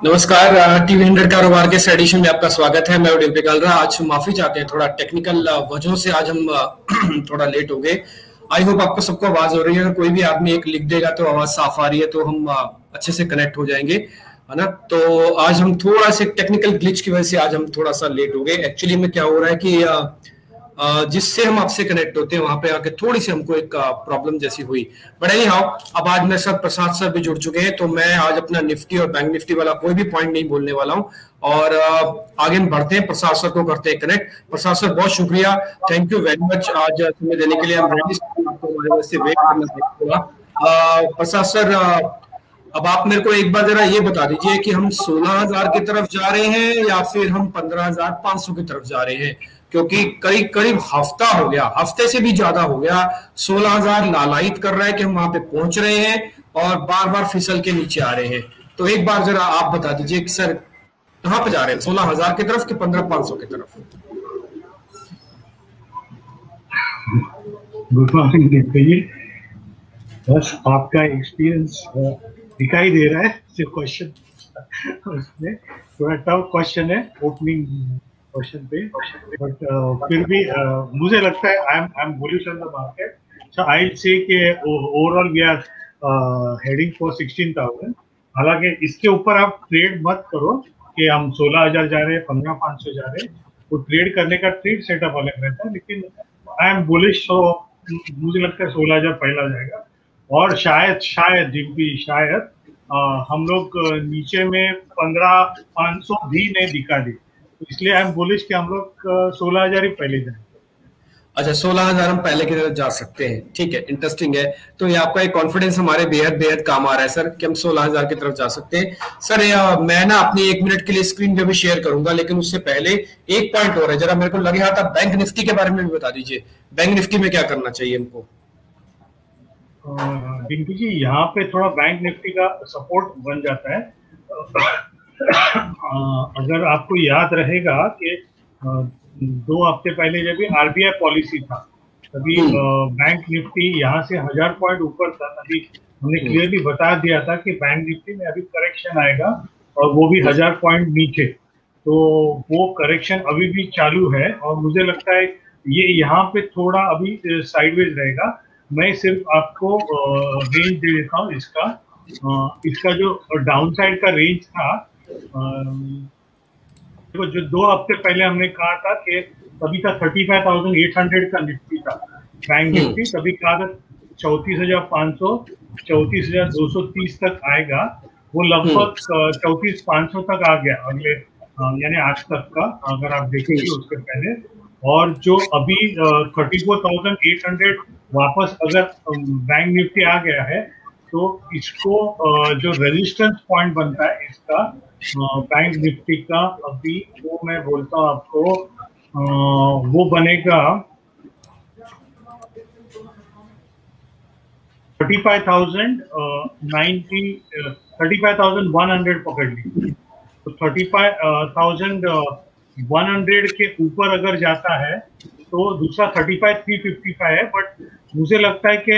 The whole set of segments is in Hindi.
नमस्कार, टीवी 100 कारोबार के इस एडिशन में आपका स्वागत है। मैं उदित बेकालरा। आज माफी चाहते हैं, थोड़ा टेक्निकल वजहों से आज हम थोड़ा लेट हो गए। आई होप आपको सबको आवाज हो रही है। अगर कोई भी आदमी एक लिख देगा तो आवाज साफ आ रही है तो हम अच्छे से कनेक्ट हो जाएंगे, है ना। तो आज हम थोड़ा से टेक्निकल ग्लिच की वजह से आज हम थोड़ा सा लेट हो गए। एक्चुअली में क्या हो रहा है कि जिससे हम आपसे कनेक्ट होते हैं वहां पे आके थोड़ी सी हमको एक प्रॉब्लम जैसी हुई। बट एनी हाउ, अब आज मेरे साथ प्रसाद सर भी जुड़ चुके हैं, तो मैं आज अपना निफ्टी और बैंक निफ्टी वाला कोई भी पॉइंट नहीं बोलने वाला हूं और आगे हम बढ़ते हैं। प्रसाद सर को करते हैं कनेक्ट। प्रसाद सर, बहुत शुक्रिया, थैंक यू वेरी मच आज समय देने के लिए। हम रेडी, आपको हमारे वजह से वेट करना पड़ेगा। प्रसाद सर, अब आप मेरे को एक बार जरा ये बता दीजिए कि हम 16,000 की तरफ जा रहे हैं या फिर हम 15,500 की तरफ जा रहे हैं, क्योंकि करीब हफ्ता हो गया, हफ्ते से भी ज्यादा हो गया। 16,000 लालायित कर रहा है कि हम वहां पे पहुंच रहे हैं और बार बार फिसल के नीचे आ रहे हैं। तो एक बार जरा आप बता दीजिए कि सर कहां पे जा रहे हैं, 16,000 की तरफ कि 15,500 की तरफ? गुड मॉर्निंग दीप्ति जी। बस आपका एक्सपीरियंस दिखाई दे रहा है। क्वेश्चन उसमें थोड़ा टफ क्वेश्चन है ओपनिंग क्वेश्चन पे, बट फिर भी मुझे लगता है I am bullish on the market. So I will say कि overall we are heading for 16,000। हालांकि इसके ऊपर आप ट्रेड मत करो कि हम 16,000 जा रहे हैं, 15,500 जा रहे हैं। वो ट्रेड करने का ट्रेड सेटअप अलग रहता है, लेकिन आई एम बुलिश। तो मुझे लगता है 16,000 पहला जाएगा और शायद जिनकी शायद हम लोग नीचे में 15,500 भी नहीं दिखा दी, इसलिए आई एम बुलिश कि हम लोग 16,000 ही पहले जाएंगे। अच्छा, 16,000 हम पहले की तरफ जा सकते हैं, ठीक है, इंटरेस्टिंग है। तो ये आपका एक कॉन्फिडेंस हमारे बेहद काम आ रहा है सर कि हम 16,000 की तरफ जा सकते हैं। सर मैं ना अपनी 1 मिनट के लिए स्क्रीन पे भी शेयर करूंगा, लेकिन उससे पहले एक पॉइंट और है, जरा मेरे को लग रहा था बैंक निफ्टी के बारे में भी बता दीजिए। बैंक निफ्टी में क्या करना चाहिए हमको? डिंपी जी, यहाँ पे थोड़ा बैंक निफ्टी का सपोर्ट बन जाता है। अगर आपको याद रहेगा कि 2 हफ्ते पहले जब भी आरबीआई पॉलिसी था तभी बैंक निफ्टी यहाँ से 1000 पॉइंट ऊपर था। तभी हमने क्लियरली बता दिया था कि बैंक निफ्टी में अभी करेक्शन आएगा और वो भी 1000 पॉइंट नीचे। तो वो करेक्शन अभी भी चालू है और मुझे लगता है ये यहाँ पे थोड़ा अभी साइडवेज रहेगा। मैं सिर्फ आपको रेंज दे देता हूँ इसका जो डाउन साइड का रेंज था, जो 2 हफ्ते पहले हमने कहा था कि तभी था 35,800 का निफ्टी था बैंक निफ्टी। तभी कहा था 34,500 34,230 तक आएगा। वो लगभग 34,500 तक आ गया अगले यानी आज तक का, अगर आप देखेंगे उसके पहले। और जो अभी 34,800 वापस अगर बैंक निफ्टी आ गया है तो इसको जो रेजिस्टेंस पॉइंट बनता है इसका बैंक निफ्टी का, अभी वो मैं बोलता हूँ आपको, वो बनेगा 35,100 पकड़ ली। तो 35,100 के ऊपर अगर जाता है तो दूसरा 35,355 है। बट मुझे लगता है कि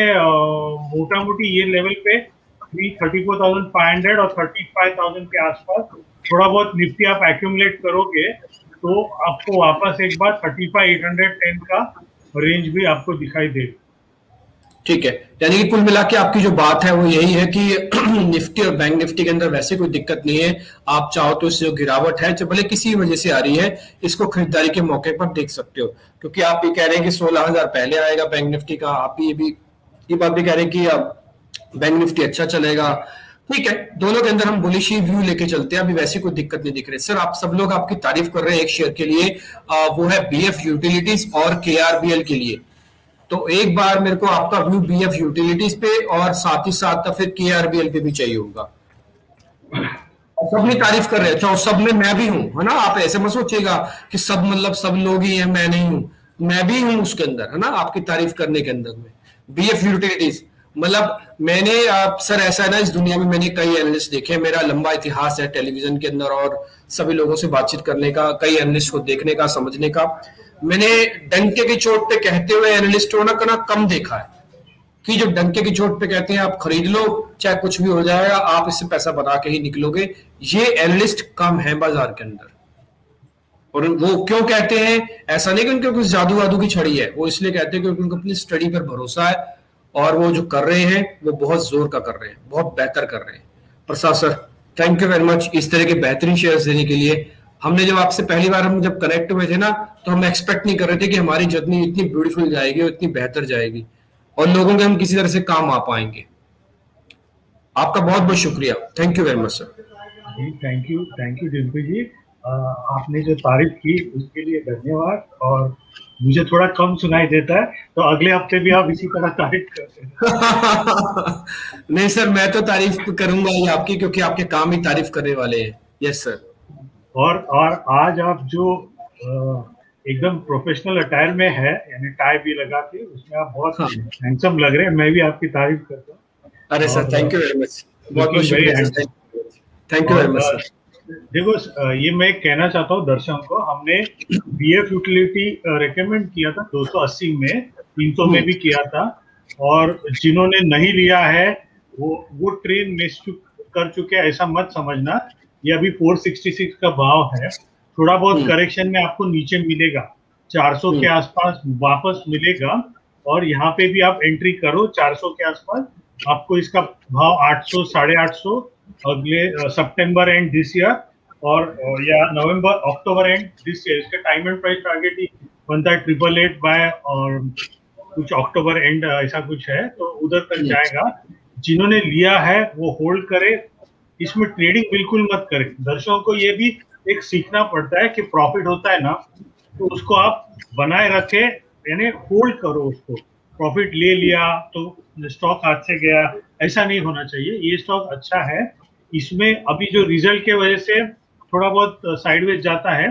मोटा मोटी ये लेवल पे 34,500 और 35,000 के आसपास थोड़ा बहुत निफ्टी आप एक्यूमुलेट करोगे तो आपको वापस एक बार 35,810 का रेंज भी आपको दिखाई देगा। ठीक है, यानी कि कुल मिला के आपकी जो बात है वो यही है कि निफ्टी और बैंक निफ्टी के अंदर वैसे कोई दिक्कत नहीं है। आप चाहो तो इससे जो गिरावट है, भले किसी वजह से आ रही है, इसको खरीदारी के मौके पर देख सकते हो। क्योंकि आप ये कह रहे हैं कि 16,000 पहले आएगा बैंक निफ्टी का, आप ये बात भी कह रहे हैं कि बैंक निफ्टी अच्छा चलेगा। ठीक है, दोनों के अंदर हम बुलिश ही व्यू लेके चलते हैं, अभी वैसी कोई दिक्कत नहीं दिख रही। सर, आप सब लोग आपकी तारीफ कर रहे हैं एक शेयर के लिए, वो है बीएफ यूटिलिटीज और केआरबीएल के लिए। तो एक बार मेरे को आपका व्यू बीएफ यूटिलिटीज पे और साथ ही साथ फिर केआरबीएल पे भी चाहिए होगा। सब में तारीफ कर रहे हैं, तो सब में मैं भी हूं, है ना। आप ऐसे मत सोचिएगा कि सब मतलब सब लोग ही हैं, मैं नहीं हूं, मैं भी हूं उसके अंदर, है ना, आपकी तारीफ करने के अंदर में। बीएफ यूटिलिटीज मतलब मैंने सर ऐसा है ना, इस दुनिया में मैंने कई एनालिस्ट देखे हैं, मेरा लंबा इतिहास है टेलीविजन के अंदर और सभी लोगों से बातचीत करने का, कई एनालिस्ट को देखने का, समझने का। मैंने डंके की चोट पे कहते हुए एनालिस्टों ना कम देखा है कि जो डंके की चोट पे कहते हैं आप खरीद लो चाहे कुछ भी हो जाएगा, आप इससे पैसा बना के ही निकलोगे, ये एनालिस्ट कम है बाजार के अंदर। और वो क्यों कहते हैं? ऐसा नहीं कि उनके कुछ जादू वादू की छड़ी है, वो इसलिए कहते हैं क्योंकि उनको अपनी स्टडी पर भरोसा है और वो जो कर रहे हैं वो बहुत जोर का कर रहे हैं, बहुत बेहतर कर रहे हैं। Prasad sir, thank you very much इस तरह के बेहतरीन शेयर्स देने के लिए। हमने जब आपसे पहली बार हम जब कनेक्ट हुए थे ना, तो हम एक्सपेक्ट नहीं कर रहे थे कि हमारी जर्नी इतनी ब्यूटीफुल जाएगी और इतनी बेहतर जाएगी और लोगों के हम किसी तरह से काम आ पाएंगे। आपका बहुत बहुत शुक्रिया, thank you very much sir. Thank you Dimpy ji, आपने जो तारीफ की उसके लिए धन्यवाद। और मुझे थोड़ा कम सुनाई देता है, तो अगले हफ्ते भी आप इसी तरह तारीफ करते हैं। नहीं सर, मैं तो तारीफ करूंगा ही आपकी, क्योंकि आपके काम ही तारीफ करने वाले हैं। Yes sir. और आज आप जो एकदम प्रोफेशनल अटायर में है, यानी टाई भी लगा के, उसमें आप बहुत हैंडसम लग रहे हैं। मैं भी आपकी तारीफ करता हूँ। अरे sir, thank you very much, बहुत बहुत शुक्रिया, thank you very much sir. देखो, ये मैं कहना चाहता हूँ दर्शकों को, हमने बीएफ यूटिलिटी रेकमेंड किया था 280 में, 300 में भी किया था, और जिन्होंने नहीं लिया है वो ट्रेन मिस कर चुके, ऐसा मत समझना। ये अभी 466 का भाव है, थोड़ा बहुत करेक्शन में आपको नीचे मिलेगा, 400 के आसपास वापस मिलेगा, और यहाँ पे भी आप एंट्री करो 400 के आसपास, आपको इसका भाव 800 850 अगले सितंबर एंड दिस ईयर, और या नवंबर अक्टूबर एंड दिस ईयर। इसका टाइम एंड प्राइस टारगेट ही बनता है 888 बाय और कुछ अक्टूबर एंड, ऐसा कुछ है, तो उधर तक जाएगा। जिन्होंने लिया है वो होल्ड करे, इसमें ट्रेडिंग बिल्कुल मत करें। दर्शकों को ये भी एक सीखना पड़ता है कि प्रॉफिट होता है ना, तो उसको आप बनाए रखे, यानी होल्ड करो उसको। प्रॉफिट ले लिया तो स्टॉक हाथ से गया, ऐसा नहीं होना चाहिए। ये स्टॉक अच्छा है, इसमें अभी जो रिजल्ट के वजह से थोड़ा बहुत साइडवेज जाता है,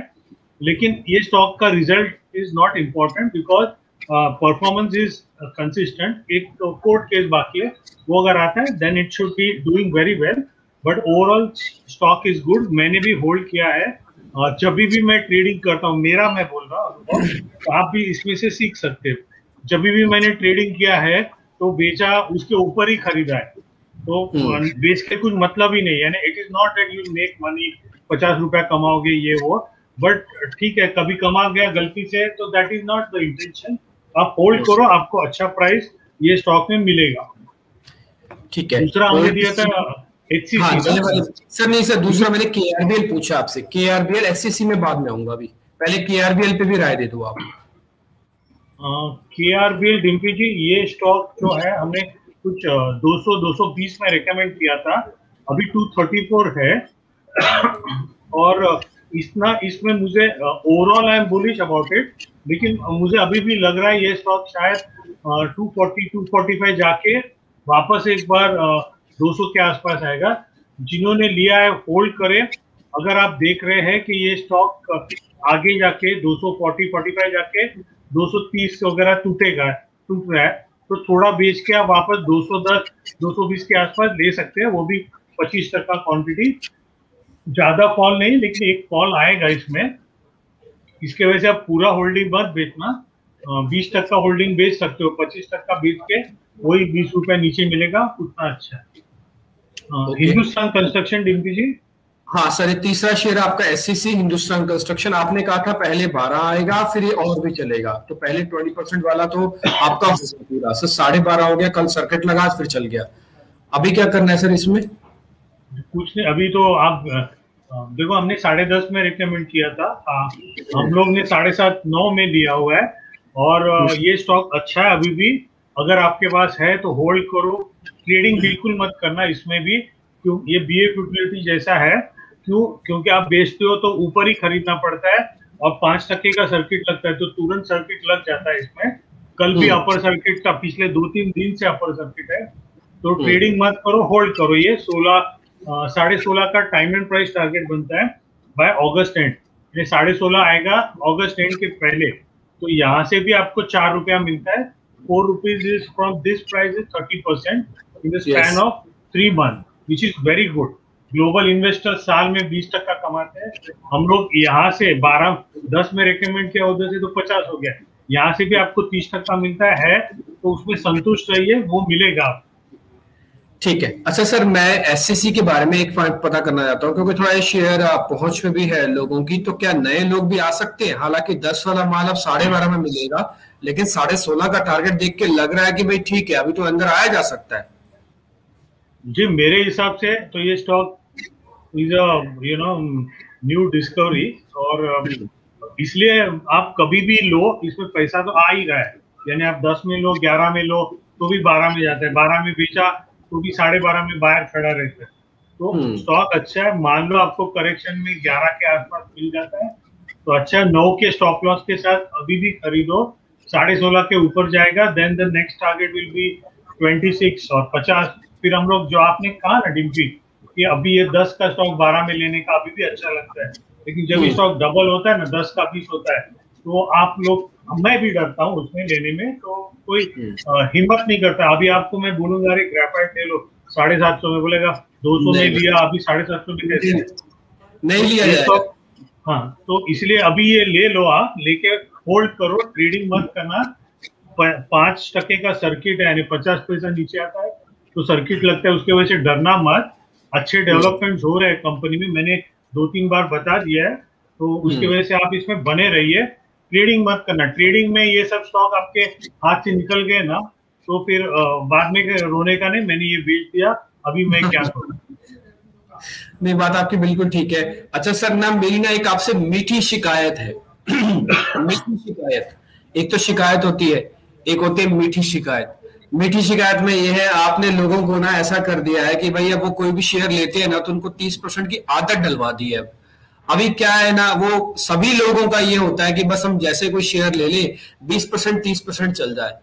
लेकिन ये स्टॉक का result is not important, because performance is consistent. एक तो कोर्ट केस बाकी है, वो अगर आता है then it should be doing very well, but overall stock is good. मैंने भी होल्ड किया है, जब भी मैं ट्रेडिंग करता हूँ, मेरा मैं बोल रहा हूँ, तो आप भी इसमें से सीख सकते हो। जब भी मैंने ट्रेडिंग किया है तो बेचा, उसके ऊपर ही खरीदा है, तो बेच के कुछ मतलब ही नहीं है। It is not that you make money, 50 रुपया कमाओगे ये वो, बट ठीक है कभी कमा गया गलती से, तो that is not the intention. आप होल्ड करो, आपको अच्छा प्राइस ये स्टॉक में मिलेगा। ठीक है। दूसरा हमने दिया था HCC। हाँ, सर नहीं सर, दूसरा मैंने KRBL पूछा आपसे। KRBL SCC में बाद में आऊंगा, अभी पहले KRBL पे भी राय दे दो आप। KRBL डिम्पी जी, ये स्टॉक जो है हमने कुछ 200-220 में रेकमेंड किया था, अभी 234 है, और इसमें मुझे overall I am bullish about it, लेकिन मुझे अभी भी लग रहा है ये स्टॉक शायद 240-245 जाके वापस एक बार 200 के आसपास आएगा। जिन्होंने लिया है होल्ड करें। अगर आप देख रहे हैं कि ये स्टॉक आगे जाके 240-45 जाके 230 वगैरह टूट रहा है, तो थोड़ा बेच के आप वापस 210-220 के आसपास ले सकते हैं, वो भी 25% क्वांटिटी। ज्यादा फॉल नहीं, लेकिन एक फॉल आएगा इसमें, इसके वजह से आप पूरा होल्डिंग मत बेचना, 20% होल्डिंग बेच सकते हो, 25% बेच के वही 20 रुपए नीचे मिलेगा, उतना अच्छा है। हिंदुस्तान कंस्ट्रक्शन डिम्पी जी। हाँ सर, तीसरा शेयर आपका SCC हिंदुस्तान कंस्ट्रक्शन, आपने कहा था पहले 12 आएगा फिर ये और भी चलेगा, तो पहले 20% वाला तो आपका पूरा सर 12.5 हो गया, कल सर्किट लगा फिर चल गया। अभी क्या करना है सर इसमें? कुछ नहीं, अभी तो आप देखो, हमने 10.5 में रिकमेंड किया था, हम लोग ने 7.5-9 में लिया हुआ है, और ये स्टॉक अच्छा है अभी भी। अगर आपके पास है तो होल्ड करो, ट्रेडिंग बिल्कुल मत करना इसमें भी, क्यों ये BF यूटिलिटी जैसा है, क्योंकि आप बेचते हो तो ऊपर ही खरीदना पड़ता है, और 5% का सर्किट लगता है, तो तुरंत सर्किट लग जाता है इसमें। कल भी अपर सर्किट का, पिछले 2-3 दिन से अपर सर्किट है, तो ट्रेडिंग मत करो, होल्ड करो। ये 16 का टाइम एंड प्राइस टारगेट बनता है बाय अगस्त एंड, 16.5 आएगा अगस्त एंड के पहले, तो यहाँ से भी आपको 4 रुपया मिलता है, 4 rupees is from this price is 30% in the span Yes. of 3 months, which is very good. Global investor साल में 20% कमाते हैं, हम लोग यहाँ से 10 में रेकमेंड किया उधर से तो 50 हो गया, यहाँ से भी आपको 30% मिलता है, तो उसमें संतुष्ट रहिए, वो मिलेगा आपको। ठीक है। अच्छा सर, मैं एससीसी के बारे में एक पॉइंट पता करना चाहता हूँ, क्योंकि थोड़ा ये शेयर पहुंच में भी है लोगों की, तो क्या नए लोग भी आ सकते हैं? हालांकि 10 वाला माल अब 12.5 में मिलेगा, लेकिन 16.5 का टारगेट देख के लग रहा है कि भाई ठीक है, अभी तो अंदर आया जा सकता है। जी मेरे हिसाब से तो ये stock is a new discovery, और इसलिए आप कभी भी लो, इसमें पैसा तो आ ही रहा है, यानी आप 10 में लो, 11 में लो तो भी 12 में जाता है, 12 में बेचा तो भी 12.5 में बाहर खड़ा रहता है, तो स्टॉक अच्छा है। मान लो आपको करेक्शन में 11 के आसपास मिल जाता है तो अच्छा, 9 के स्टॉप लॉस के साथ अभी भी खरीदो, 16.5 के ऊपर जाएगा, then the next target will be 26 और 50। फिर हम लोग जो आपने कहा ना डिम्पी कि अभी ये 10 का स्टॉक 12 में लेने का अभी भी अच्छा लगता है, लेकिन जब ये स्टॉक डबल होता है ना, 10 का 20 होता है, तो आप लोग, मैं भी डरता हूँ उसमें लेने में, तो कोई हिम्मत नहीं करता। अभी आपको मैं बोलूंगा अरे ग्रेफाइट ले लो 750 में, बोलेगा 200 में लिया, अभी 750 में कैसे नहीं लिया जाएगा। हाँ, तो इसलिए अभी ये ले लो, आप लेके होल्ड करो, ट्रेडिंग मत करना। 5% का सर्किट है, यानी 50 पैसा नीचे आता है तो सर्किट लगता है, उसके वजह से डरना मत। अच्छे डेवलपमेंट हो रहे हैं कंपनी में, मैंने 2-3 बार बता दिया है, तो उसकी वजह से आप इसमें बने रहिए, ट्रेडिंग मत करना। ट्रेडिंग में ये सब स्टॉक आपके हाथ से निकल गए ना, तो फिर बाद में रोने का नहीं, मैंने ये बेच दिया, अभी मैं क्या करूं। नहीं, बात आपकी बिल्कुल ठीक है। अच्छा सर, ना मेरी ना एक आपसे मीठी शिकायत है। मीठी शिकायत, एक तो शिकायत होती है, एक होती है मीठी शिकायत। मीठी शिकायत में यह है, आपने लोगों को ना ऐसा कर दिया है कि भाई अब वो कोई भी शेयर लेते हैं ना तो उनको 30% की आदत डलवा दी है। अभी क्या है ना, वो सभी लोगों का ये होता है कि बस हम जैसे कोई शेयर ले ले 20% 30% चल जाए।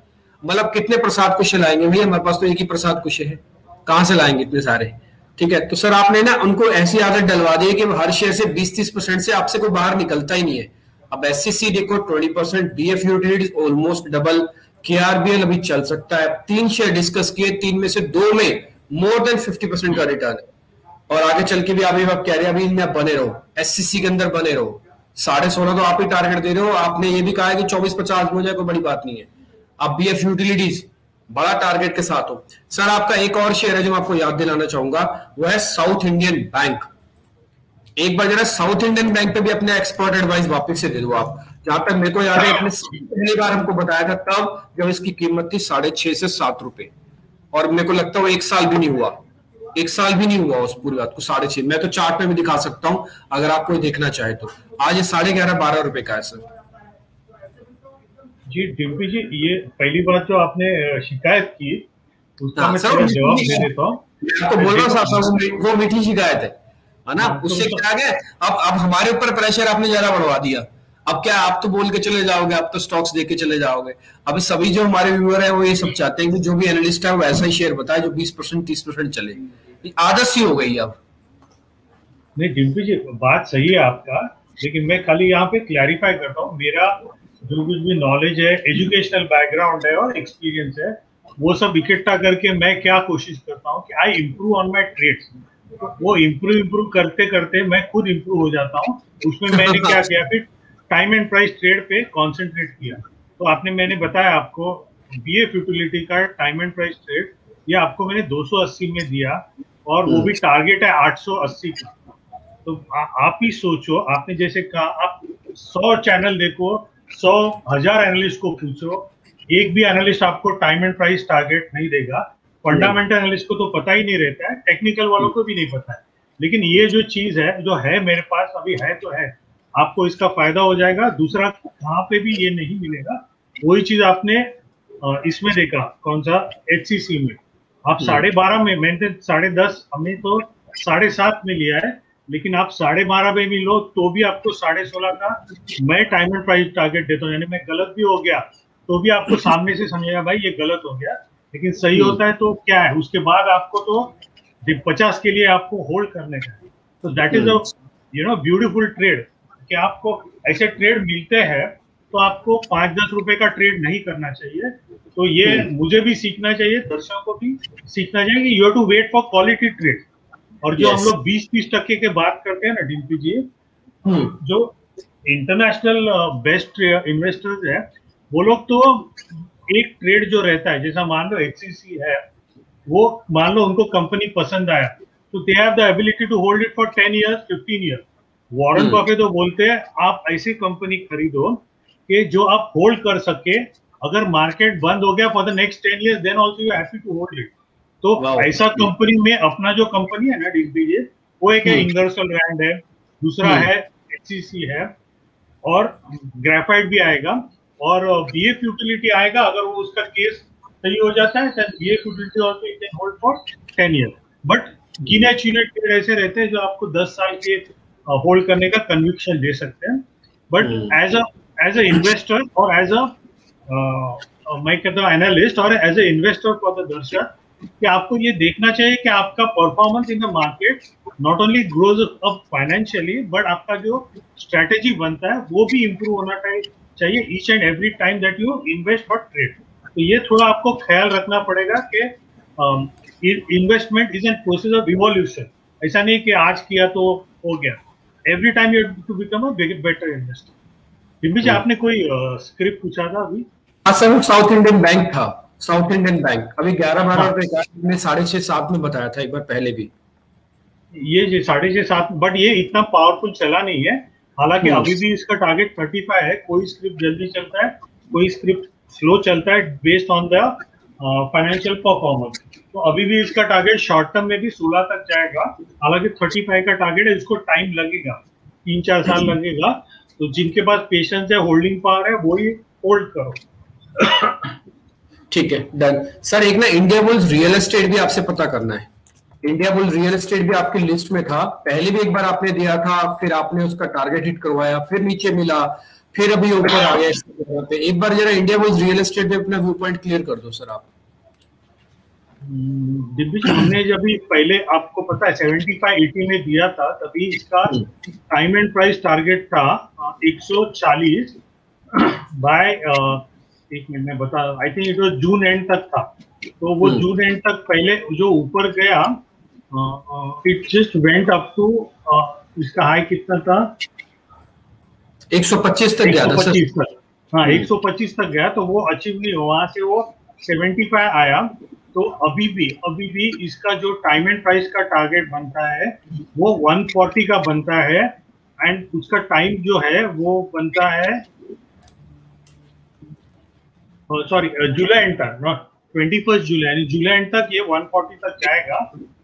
मतलब कितने प्रसाद कुश लाएंगे भैया, हमारे पास तो एक ही प्रसाद कुश है, कहां से लाएंगे इतने सारे? ठीक है, तो सर आपने ना उनको ऐसी आदत डलवा दी है कि हर शेयर से 20-30% से आपसे कोई बाहर निकलता ही नहीं है। अब एससीसी देखो 20%, BF utilities almost double, KRBL अभी चल सकता है। 3 शेयर डिस्कस किए, 3 में से 2 में मोर देन 50% का रिटर्न है, और आगे चल के भी आप कह रहे हैं अभी इनमें बने रहो, एससीसी के अंदर बने रहो। 16.5 तो आप ही टारगेट दे रहे हो, आपने ये भी कहा है कि 24-50 हो जाए कोई बड़ी बात नहीं है। अब बीएफ यूटिलिटीज बड़ा टारगेट के साथ हो। सर आपका एक और शेयर है जो मैं आपको याद दिलाना चाहूंगा, वो है साउथ इंडियन बैंक। एक बार जरा साउथ इंडियन बैंक पे भी अपने एक्सपर्ट एडवाइस वापस से दे दो आप। जहां तक मेरे को याद है, अपने पहली बार हमको बताया था तब जब इसकी कीमत थी 6.5 से 7 रुपए, और मेरे को लगता है वो 1 साल भी नहीं हुआ, 1 साल भी नहीं हुआ उस पूरी बात को 6.5। मैं तो चार्ट पे भी दिखा सकता हूं अगर आप कोई देखना चाहे तो। आज ये 11.5-12 रुपए का है सर। जी डिम्पी जी, ये पहली बात जो आपने शिकायत की उसका मैं थोड़ा जवाब दे देता हूँ। मैं आपको बोल रहा हूँ वो मीठी शिकायत है ना, उससे क्या है, अब हमारे ऊपर प्रेशर आपने ज्यादा बढ़वा दिया। अब क्या आप तो बोल के चले जाओगे, आप तो स्टॉक्स देके चले जाओगे। अभी सभी जो हमारे व्यूअर है वो ये सब चाहते हैं कि जो भी एनालिस्ट है वो ऐसा ही शेयर बताए जो 20% 30% चले। आदत सी हो गई अब। नहीं डिम्पी जी, बात सही है आपका, लेकिन मैं खाली यहाँ पे क्लैरिफाई करता हूँ। मेरा जो कुछ भी नॉलेज है, एजुकेशनल बैकग्राउंड है और एक्सपीरियंस है, वो सब इकट्ठा करके मैं क्या कोशिश करता हूँ कि I improve on my trades. वो इम्प्रूव करते करते मैं खुद इम्प्रूव हो जाता हूँ। उसमें मैंने क्या किया, फिर टाइम एंड प्राइस ट्रेड पे कॉन्सेंट्रेट किया। तो आपने, मैंने बताया आपको बीएफ यूटिलिटी का टाइम एंड प्राइस ट्रेड, ये आपको मैंने 280 में दिया, और वो भी टारगेट है 880 का। तो आप ही सोचो, आपने जैसे कहा, आप 100 चैनल देखो, 100,000 एनालिस्ट को पूछो, एक भी एनालिस्ट आपको टाइम एंड प्राइस टारगेट नहीं देगा। फंडामेंटल एनालिस्ट को तो पता ही नहीं रहता है, टेक्निकल वालों को भी नहीं पता है। लेकिन ये जो चीज है, जो है मेरे पास अभी है तो है, आपको इसका फायदा हो जाएगा। दूसरा, कहाँ पे भी ये नहीं मिलेगा। वही चीज आपने इसमें देखा, कौन सा, एचसीसी में आप 12.5 में, मैंने 10.5, हमने तो 7.5 में लिया है, लेकिन आप 12.5 में भी लो तो भी आपको 16.5 का मैं टाइम एंड प्राइस टारगेट देता हूँ। यानी मैं गलत भी हो गया तो भी आपको सामने से समझेगा भाई ये गलत हो गया, लेकिन सही होता है तो क्या है, उसके बाद आपको तो 50 के लिए आपको होल्ड करने का है। तो that is a beautiful trade, कि आपको ऐसे ट्रेड मिलते हैं तो आपको 5-10 रुपए का ट्रेड नहीं करना चाहिए। तो ये मुझे भी सीखना चाहिए, दर्शकों को भी सीखना चाहिए कि you have to wait for quality trade. और जो हम लोग 20-30% की बात करते हैं ना डिम्पी जी, जो इंटरनेशनल बेस्ट इन्वेस्टर्स है, वो लोग तो एक ट्रेड जो रहता है, जैसा मान लो HCC है, वो मान लो उनको कंपनी पसंद आया तो they have the ability to hold it for 10 years 15 years. Warren Buffett तो बोलते हैं आप ऐसी कंपनी खरीदो कि जो आप होल्ड कर सके, अगर मार्केट बंद हो गया for the next 10 years then also you happy to hold it. तो ऐसा कंपनी में अपना जो कंपनी है ना डीपीजे, वो एक है इंगरसल रैंड है, दूसरा है HCC है, और ग्रेफाइट भी आएगा, और BF यूटिलिटी आएगा। अगर वो उसका केस सही हो जाता है then BF utility also you can hold for 10 years. But गिने चुने ट्रेड ऐसे रहते हैं जो आपको 10 साल के होल्ड करने का कन्विक्शन दे सकते हैं। बट एज अ इन्वेस्टर और एज अ मैं कहता हूँ एनालिस्ट और as a investor for the दर्शक, कि आपको ये देखना चाहिए कि आपका performance in the market not only grows up financially, but आपका जो स्ट्रेटेजी बनता है वो भी इम्प्रूव होना चाहिए each and every time that you invest for trade. तो ये थोड़ा आपको ख्याल रखना पड़ेगा कि investment is an process of evolution. ऐसा नहीं कि आज किया तो हो गया, every time you have to become a better investor. Dimpy ji, आपने कोई स्क्रिप्ट पूछा था अभी? हाँ सर, साउथ इंडियन बैंक था, साउथ इंडियन बैंक अभी 11-12 रुपए में 6.5-7 में बताया था एक बार पहले भी। ये 6.5-7, बट ये इतना पावरफुल चला नहीं है। हालांकि अभी भी इसका टारगेट 35 है। कोई स्क्रिप्ट जल्दी चलता है, कोई स्क्रिप्ट स्लो चलता है based on the financial performance. तो अभी भी इसका टारगेट शॉर्ट टर्म में भी 16 तक जाएगा। हालांकि 35 का टारगेट है, इसको टाइम लगेगा, 3-4 साल लगेगा। तो जिनके पास पेशेंस है, होल्डिंग पावर है, वो ही होल्ड करो। ठीक है, डन सर। एक ना इंडिया बुल्स रियल एस्टेट भी आपसे पता करना है। इंडिया बुल्स रियल एस्टेट भी आपकी लिस्ट में था, पहले भी एक बार आपने दिया था, फिर आपने उसका टारगेट हिट करवाया, फिर नीचे मिला, फिर अभी ऊपर आ गया इस जगह पे। एक बार जरा इंडिया बुल्स रियल एस्टेट पे अपना व्यू पॉइंट क्लियर कर दो सर आप। दिव्य जी, हमने जब भी पहले आपको पता है 75-80 में दिया था, तभी इसका टाइम एंड प्राइस टारगेट था 140 बाय, एक मिनट में बता, I think it was June and तक था। तो वो जून एंड तक पहले जो ऊपर गया, it just went up to, इसका हाई कितना था? 125 तक गया था सर। 125 तक, हाँ 125 तक गया। तो वो अचीव नहीं हुआ, वहां से वो 75 आया। तो अभी भी इसका जो टाइम एंड प्राइस का टारगेट बनता है वो 140 का बनता है, एंड उसका टाइम जो है वो बनता है, सॉरी जुलाई एंड तक, नॉट 21 जुलाई, यानी जुलाई एंड तक ये 140 तक जाएगा।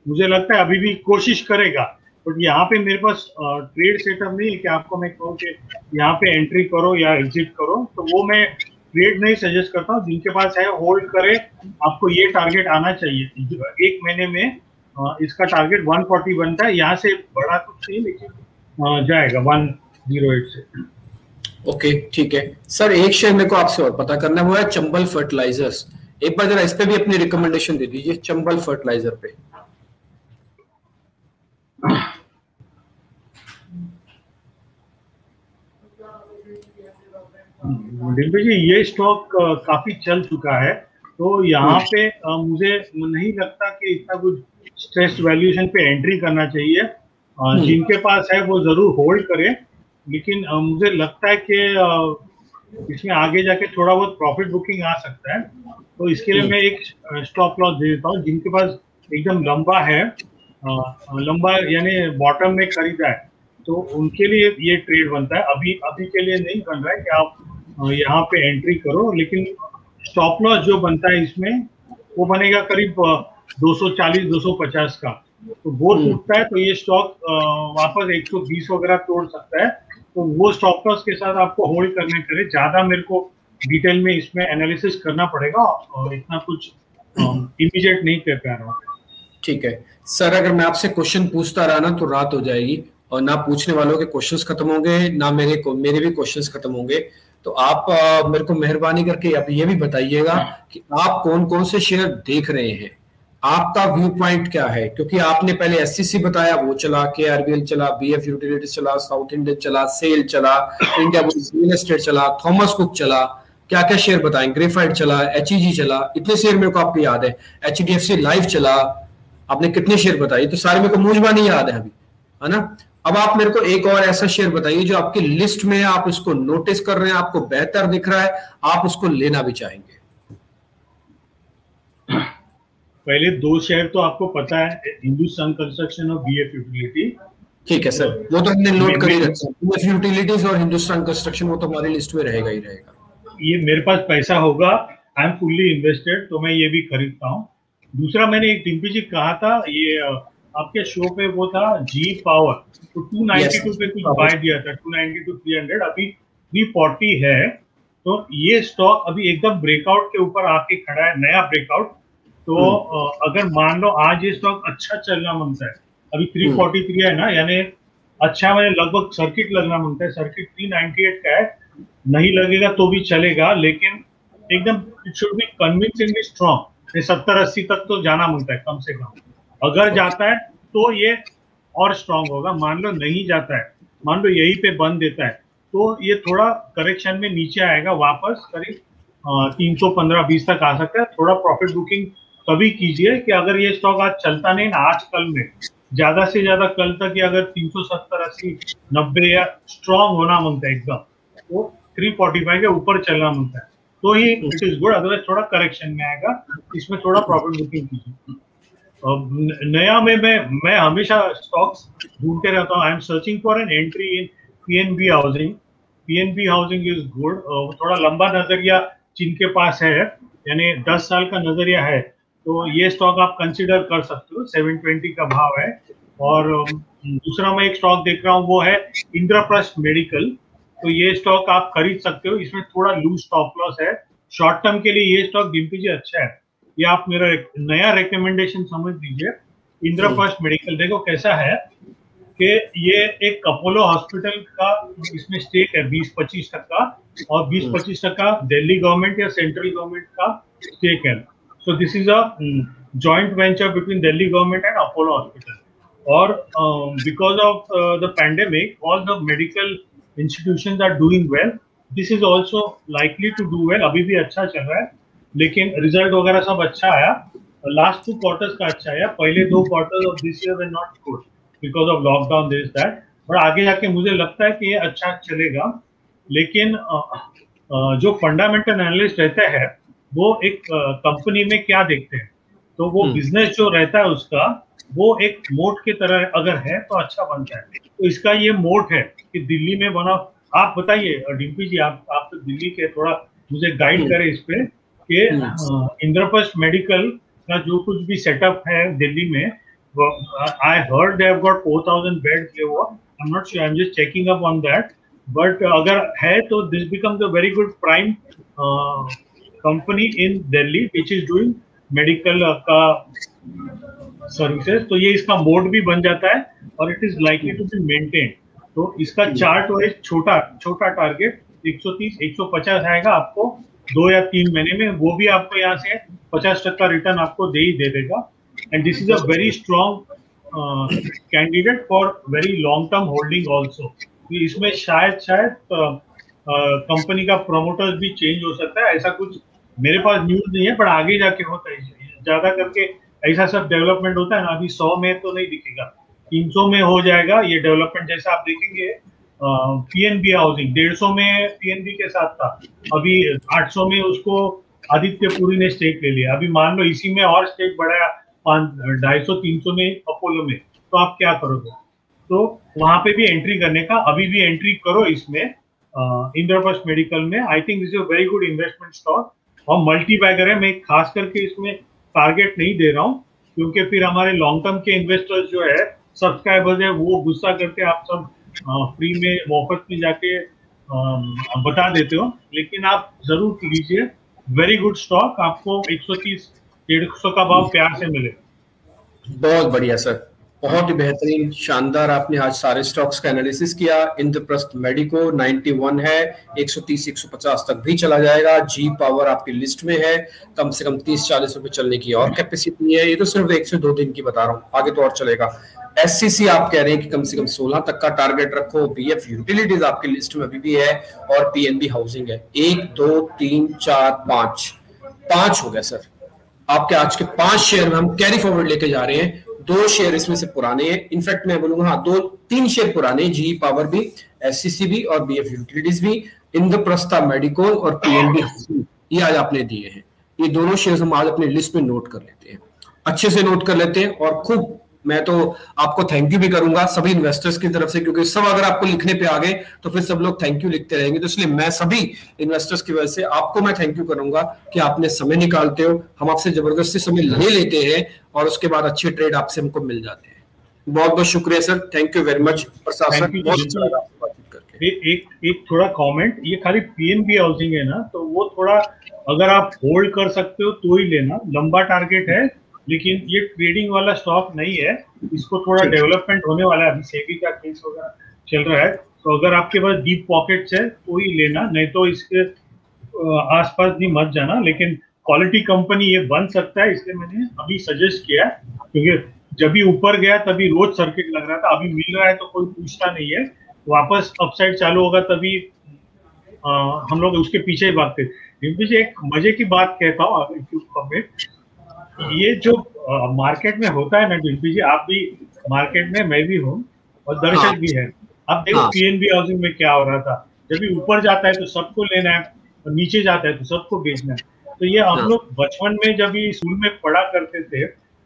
मुझे लगता है अभी भी कोशिश करेगा, बट यहाँ पे मेरे पास ट्रेड सेटअप नहीं है कि आपको मैं कहूँ कि यहाँ पे एंट्री करो या एग्जिट करो। तो वो मैं ट्रेड नहीं सजेस्ट करता हूँ। जिनके पास है होल्ड करे, आपको ये टारगेट आना चाहिए। एक महीने में इसका टारगेट 140 बनता है, यहाँ से बड़ा कुछ नहीं, लेकिन जाएगा 108 से। ओके ठीक है सर। एक शेयर मेरे को आपसे और पता करना है, वो है चंबल फर्टिलाइजर्स। एक बार जरा इस पे भी अपनी रिकमेंडेशन दे दीजिए, चंबल फर्टिलाइजर पे। डिम्पी जी, ये स्टॉक काफी चल चुका है, तो यहाँ पे मुझे नहीं लगता कि इतना कुछ स्ट्रेस वैल्यूएशन पे एंट्री करना चाहिए। जिनके पास है वो जरूर होल्ड करे, लेकिन मुझे लगता है कि इसमें आगे जाके थोड़ा बहुत प्रॉफिट बुकिंग आ सकता है। तो इसके लिए मैं एक स्टॉप लॉस दे देता हूँ। जिनके पास एकदम लंबा है, लंबा यानी बॉटम में खरीदा है, तो उनके लिए ये ट्रेड बनता है। अभी के लिए नहीं बन रहा है कि आप यहाँ पे एंट्री करो, लेकिन स्टॉप लॉस जो बनता है इसमें वो बनेगा करीब 240-250 का। तो वो टूटता है तो ये स्टॉक वापस 120 वगैरह तोड़ सकता है। तो वो स्टॉप लॉस के साथ आपको होल्ड करने करे। ज्यादा मेरे को डिटेल में इसमें एनालिसिस करना पड़ेगा और इतना कुछ इमीडिएट नहीं कर पा रहा हूँ। ठीक है सर, अगर मैं आपसे क्वेश्चन पूछता रहा ना तो रात हो जाएगी, और ना पूछने वालों के क्वेश्चंस खत्म होंगे, ना मेरे भी क्वेश्चंस खत्म होंगे। तो आप मेरे को मेहरबानी करके आप ये भी बताइएगा कि आप कौन कौन से शेयर देख रहे हैं। आपका व्यू पॉइंट क्या है? क्योंकि आपने पहले एससीसी बताया, वो चला, केआरबीएल चला, बीएफ यूटिलिटीज चला, साउथ इंडियन चला, सेल चला, इंडिया रियल एस्टेट चला, थॉमस कुक चला, क्या क्या शेयर बताएं, ग्रेफाइट चला, एचईजी चला, इतने शेयर मेरे को आपको याद है, एचडीएफसी लाइफ चला, आपने कितने शेयर बताए? तो सारे मेरे को मुंहजबानी नहीं याद है अभी, है ना। अब आप मेरे को एक और ऐसा शेयर बताइए जो आपकी लिस्ट में है, आप उसको नोटिस कर रहे हैं, आपको बेहतर दिख रहा है, आप उसको लेना भी चाहेंगे। पहले दो शेयर तो आपको पता है, हिंदुस्तान कंस्ट्रक्शन और बीएफ यूटिलिटी। ठीक है सर, वो तो हमने नोट कर ही रखा है, बीएफ यूटिलिटीज और हिंदुस्तान कंस्ट्रक्शन, वो तो हमारी लिस्ट में रहेगा ही रहेगा। ये मेरे पास पैसा होगा, आई एम फुल्ली इन्वेस्टेड, तो मैं ये भी खरीदता हूँ। दूसरा, मैंने एक टिम्पी जी कहा था, ये आपके शो पे वो था जी पावर, तो 292 पे कुछ बाय दिया था, 290 to 300, अभी 340 है। तो ये स्टॉक अभी एकदम ब्रेकआउट के ऊपर आके खड़ा है, नया ब्रेकआउट। तो अगर मान लो आज ये स्टॉक अच्छा चलना मानता है, अभी 343 है ना, यानी अच्छा, मैंने लगभग सर्किट लगना मानता है, सर्किट 398 का है, नहीं लगेगा तो भी चलेगा, लेकिन एकदम it should B convincingly strong, 70-80 तक तो जाना मानता है कम से कम। अगर जाता है तो ये और स्ट्रॉन्ग होगा, मान लो नहीं जाता है, मान लो यहीं पे बंद देता है, तो ये थोड़ा करेक्शन में नीचे आएगा वापस, करीब 315-20 तक आ सकता है। थोड़ा प्रॉफिट बुकिंग तभी कीजिए कि अगर ये स्टॉक आज चलता नहीं ना, आज कल में ज्यादा से ज्यादा कल तक, या अगर 370-80-90 या स्ट्रॉन्ग होना मांगता है एकदम, तो 345 के ऊपर चलना मांगता है, तो ही इट इज गुड। अदरवाइज थोड़ा करेक्शन में आएगा, इसमें थोड़ा प्रॉफिट बुकिंग कीजिए। नया में मैं हमेशा स्टॉक्स ढूंढते रहता हूँ। I am searching for an entry in PNB housing. PNB housing is good. थोड़ा लंबा नजरिया जिनके पास है, यानी 10 साल का नजरिया है, तो ये स्टॉक आप कंसिडर कर सकते हो, 720 का भाव है। और दूसरा मैं एक स्टॉक देख रहा हूँ, वो है इंद्रप्रस्थ मेडिकल, तो ये स्टॉक आप खरीद सकते हो, इसमें थोड़ा लूज स्टॉप लॉस है। शॉर्ट टर्म के लिए ये स्टॉक डिम्पी जी अच्छा है, ये आप मेरा नया रिकमेंडेशन समझ लीजिए। इंद्रप्रस्थ मेडिकल देखो कैसा है कि ये एक अपोलो हॉस्पिटल का इसमें स्टेक है 20-25%, और 20-25% दिल्ली गवर्नमेंट या सेंट्रल गवर्नमेंट का स्टेक है। So this is a joint venture between Delhi government and Apollo Hospital. Or because of the pandemic, all the medical institutions are doing well. This is also likely to do well. अभी भी अच्छा चल रहा है, लेकिन रिजल्ट वगैरह सब अच्छा आया। लास्ट 2 क्वार्टर्स का अच्छा आया, पहले 2 quarters of this year were not good because of lockdown, this that. और आगे जाके मुझे लगता है कि ये अच्छा चलेगा, लेकिन जो फंडामेंटल एनालिस्ट रहते हैं वो एक कंपनी में क्या देखते हैं, तो वो बिजनेस जो रहता है उसका, वो एक मोट की तरह अगर है तो अच्छा बनता है। तो इसका ये मोट है कि दिल्ली में बना। आप बताइए डिम्पी जी, आप तो दिल्ली के, थोड़ा मुझे गाइड करें इस पे कि इंद्रप्रस्थ मेडिकल का जो कुछ भी सेटअप है दिल्ली में, I heard they have got 4000 beds, I am not sure, I am just checking up on that, but अगर है तो this becomes a very good prime company in Delhi which is doing medical का सर्विसेज। तो ये इसका मोड भी बन जाता है और it is likely to be maintain. तो इसका चार्ट वाइज छोटा टारगेट 130-150 आएगा आपको 2 या 3 महीने में, वो भी आपको यहाँ से 50% रिटर्न आपको दे ही दे देगा। And this is a very strong candidate for very long term holding also. इसमें शायद कंपनी का प्रमोटर्स भी चेंज हो सकता है, ऐसा कुछ मेरे पास न्यूज नहीं है, पर आगे जाके होता है। ज्यादा करके ऐसा सब डेवलपमेंट होता है ना, अभी 100 में तो नहीं दिखेगा, 300 में हो जाएगा ये डेवलपमेंट। जैसा आप देखेंगे पीएनबी हाउसिंग 150 में पीएनबी के साथ था, अभी 800 में उसको आदित्य पुरी ने स्टेक ले लिया। अभी मान लो इसी में और स्टेक बढ़ाया 250-300 में अपोलो में, तो आप क्या करोगे? तो वहां पे भी एंट्री करने का, अभी भी एंट्री करो इसमें इंद्रप्रस्थ मेडिकल में। I think this is a very good investment stock और मल्टी बैगर है। मैं खास करके इसमें टारगेट नहीं दे रहा हूँ, क्योंकि फिर हमारे लॉन्ग टर्म के इन्वेस्टर्स जो है, सब्सक्राइबर्स है, वो गुस्सा करके आप सब फ्री में मुफ्त में जाके बता देते हो। लेकिन आप जरूर लीजिए, वेरी गुड स्टॉक, आपको 130-150 का भाव प्यार से मिले। बहुत बढ़िया सर, बहुत ही बेहतरीन, शानदार आपने आज सारे स्टॉक्स का एनालिसिस किया। इंद्रप्रस्थ मेडिको 91 है, 130 150 तक भी चला जाएगा। जी पावर आपकी लिस्ट में है, कम से कम 30-40 रुपए चलने की और कैपेसिटी है। ये तो सिर्फ 1 से 2 दिन की बता रहा हूँ, आगे तो और चलेगा। एससीसी आप कह रहे हैं कि कम से कम 16 तक का टारगेट रखो। बीएफ यूटिलिटीज आपकी लिस्ट में अभी भी है, और पीएनबी हाउसिंग है। 1 2 3 4 5 हो गया सर। आपके आज के 5 शेयर में हम कैरी फॉरवर्ड लेके जा रहे हैं। 2 शेयर इसमें से पुराने हैं, इनफैक्ट मैं बोलूंगा हाँ 2-3 शेयर पुराने, जी पावर भी, एससीसी भी और बीएफ यूटिलिटीज भी, इंद्रप्रस्थ मेडिको और पीएनबी, ये आज आपने दिए हैं। ये दोनों शेयर हम आज अपने लिस्ट में नोट कर लेते हैं, अच्छे से नोट कर लेते हैं। और खूब मैं तो आपको थैंक यू भी करूंगा सभी इन्वेस्टर्स की तरफ से, क्योंकि सब अगर आपको लिखने पे आ गए तो फिर सब लोग थैंक यू लिखते रहेंगे। तो इसलिए मैं सभी इन्वेस्टर्स की वजह से आपको मैं थैंक यू करूंगा कि आपने समय निकालते हो। हम आपसे जबरदस्ती समय ले लेते हैं और उसके बाद अच्छे ट्रेड आपसे हमको मिल जाते हैं। बहुत बहुत शुक्रिया sir, thank you very much. Prasad sir, बहुत अच्छा लगा आपसे बातचीत करके। एक थोड़ा कमेंट, ये खाली पीएनबी हाउसिंग है ना, तो वो थोड़ा अगर आप होल्ड कर सकते हो तो ही लेना, लंबा टारगेट है, लेकिन ये ट्रेडिंग वाला स्टॉक नहीं है। इसको थोड़ा डेवलपमेंट होने वाला है, अभी सेबी का केस वगैरह चल रहा है, तो अगर आपके पास डीप पॉकेट्स है तो ही लेना, नहीं तो इसके आसपास भी मत जाना। लेकिन क्वालिटी कंपनी ये बन सकता है, इसलिए मैंने अभी सजेस्ट किया, क्योंकि जब भी ऊपर गया तभी रोज सर्किट लग रहा था, अभी मिल रहा है तो कोई पूछता नहीं है, वापस अपसाइड चालू होगा तभी हम लोग उसके पीछे ही भागते। पीछे एक मजे की बात कहता हूँ, ये जो मार्केट में होता है ना डिम्पी जी, आप भी मार्केट में, मैं भी हूँ और दर्शक भी है। अब देखो पीएनबी हाउसिंग में क्या हो रहा था, जब भी ऊपर जाता है तो सबको लेना है और नीचे जाता है तो सबको बेचना है। तो ये हम लोग बचपन में जब भी स्कूल में पढ़ा करते थे,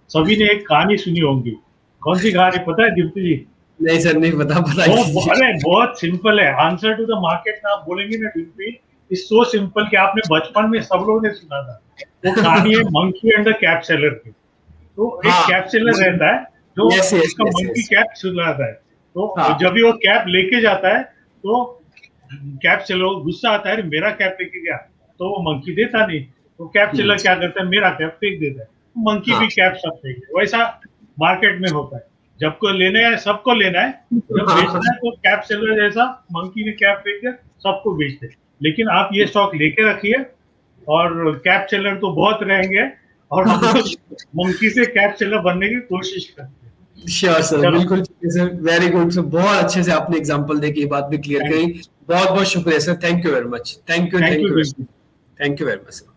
सभी ने एक कहानी सुनी होगी। कौन सी कहानी पता है डिम्पी जी? नहीं सर, नहीं पता। अरे बहुत सिंपल है, आंसर टू द मार्केट आप बोलेंगे ना डिम्पी, इज सो सिंपल कि आपने बचपन में सब लोगों ने सुना था। वो कहानी है monkey and the cap seller की। तो एक कैप सेलर रहता है जो इसका मंकी कैप सुनाता है, तो जब भी वो कैप लेके जाता है तो कैप सेलर गुस्सा आता है, मेरा कैप लेके गया, तो वो मंकी देता नहीं, तो कैप सेलर क्या करता है, मेरा कैप फेंक देता है, मंकी भी कैप सब फेंक देता है। वैसा मार्केट में होता है, जब को लेना है सबको लेना है, जब बेचना है तो कैप सेलर जैसा मंकी ने कैप फेंक दिया, सबको बेच दे। लेकिन आप ये स्टॉक लेके रखिए, और कैप सेलर तो बहुत रहेंगे, और हम मंकी से कैप सेलर बनने की कोशिश करते हैं। श्योर सर, बिल्कुल सर, वेरी गुड सर, बहुत अच्छे से आपने एग्जांपल देके ये बात भी क्लियर करी। बहुत बहुत शुक्रिया sir, thank you very much. Thank you very much sir.